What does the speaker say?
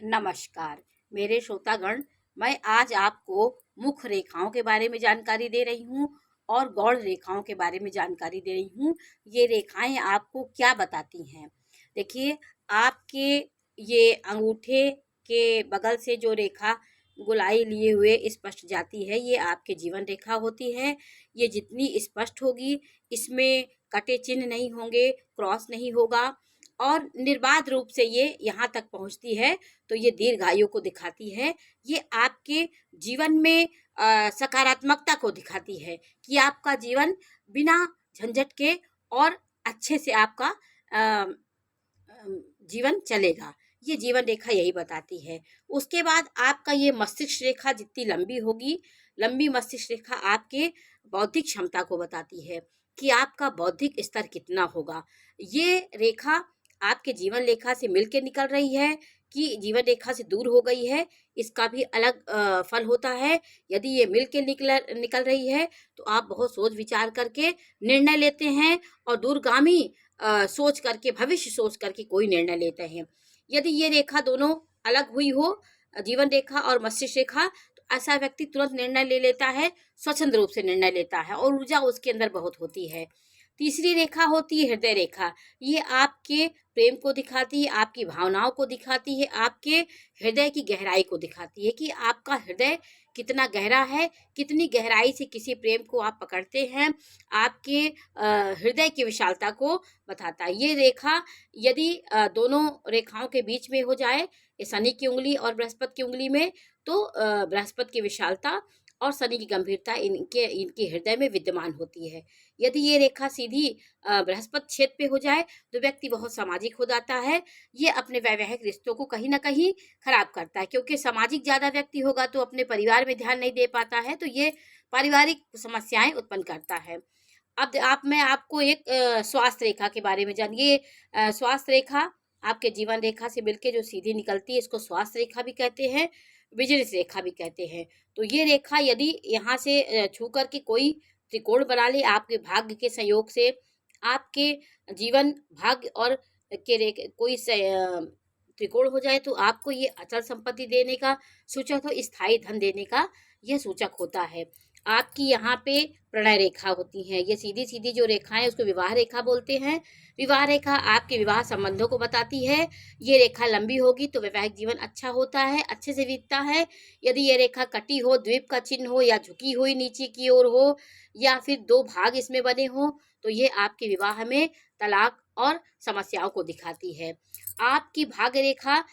नमस्कार मेरे श्रोतागण। मैं आज आपको मुख्य रेखाओं के बारे में जानकारी दे रही हूँ और गौड़ रेखाओं के बारे में जानकारी दे रही हूँ। ये रेखाएं आपको क्या बताती हैं? देखिए, आपके ये अंगूठे के बगल से जो रेखा गोलाई लिए हुए स्पष्ट जाती है, ये आपके जीवन रेखा होती है। ये जितनी स्पष्ट होगी, इसमें कटे चिन्ह नहीं होंगे, क्रॉस नहीं होगा और निर्बाध रूप से ये यहाँ तक पहुँचती है, तो ये दीर्घायु को दिखाती है। ये आपके जीवन में सकारात्मकता को दिखाती है कि आपका जीवन बिना झंझट के और अच्छे से आपका जीवन चलेगा। ये जीवन रेखा यही बताती है। उसके बाद आपका ये मस्तिष्क रेखा जितनी लंबी होगी, लंबी मस्तिष्क रेखा आपके बौद्धिक क्षमता को बताती है कि आपका बौद्धिक स्तर कितना होगा। ये रेखा आपके जीवन रेखा से मिलके निकल रही है कि जीवन रेखा से दूर हो गई है, इसका भी अलग फल होता है। यदि ये मिलके निकल रही है तो आप बहुत सोच विचार करके निर्णय लेते हैं और दूरगामी सोच करके, भविष्य सोच करके कोई निर्णय लेते हैं। यदि ये रेखा दोनों अलग हुई हो, जीवन रेखा और मस्तिष्क रेखा, तो ऐसा व्यक्ति तुरंत निर्णय ले लेता है, स्वच्छंद रूप से निर्णय लेता है और ऊर्जा उसके अंदर बहुत होती है। तीसरी रेखा होती है हृदय रेखा। ये आपके प्रेम को दिखाती है, आपकी भावनाओं को दिखाती है, आपके हृदय की गहराई को दिखाती है कि आपका हृदय कितना गहरा है, कितनी गहराई से किसी प्रेम को आप पकड़ते हैं। आपके हृदय की विशालता को बताता है। ये रेखा यदि दोनों रेखाओं के बीच में हो जाए, ये शनि की उंगली और बृहस्पति की उंगली में, तो बृहस्पति की विशालता और शनि की गंभीरता इनके इनके हृदय में विद्यमान होती है। यदि ये रेखा सीधी बृहस्पति क्षेत्र पे हो जाए तो व्यक्ति बहुत सामाजिक हो जाता है। ये अपने वैवाहिक रिश्तों को कहीं ना कहीं खराब करता है, क्योंकि सामाजिक ज़्यादा व्यक्ति होगा तो अपने परिवार में ध्यान नहीं दे पाता है, तो ये पारिवारिक समस्याएं उत्पन्न करता है। अब मैं आपको एक स्वास्थ्य रेखा के बारे में जानिए। स्वास्थ्य रेखा आपके जीवन रेखा से मिलके जो सीधी निकलती है, इसको स्वास्थ्य रेखा भी कहते हैं, विजिलिस रेखा भी कहते हैं। तो ये रेखा यदि यहाँ से छू करके कोई त्रिकोण बना ले, आपके भाग्य के संयोग से, आपके जीवन भाग्य और कोई त्रिकोण हो जाए, तो आपको ये अचल संपत्ति देने का सूचक हो, स्थायी धन देने का यह सूचक होता है। आपकी यहाँ पे प्रणय रेखा होती है। ये सीधी सीधी जो रेखाएं, उसको विवाह रेखा बोलते हैं। विवाह रेखा आपके विवाह संबंधों को बताती है। ये रेखा लंबी होगी तो वैवाहिक जीवन अच्छा होता है, अच्छे से बीतता है। यदि ये रेखा कटी हो, द्वीप का चिन्ह हो या झुकी हुई नीचे की ओर हो या फिर दो भाग इसमें बने हो, तो ये आपके विवाह में तलाक और समस्याओं को दिखाती है। आपकी भाग्य रेखा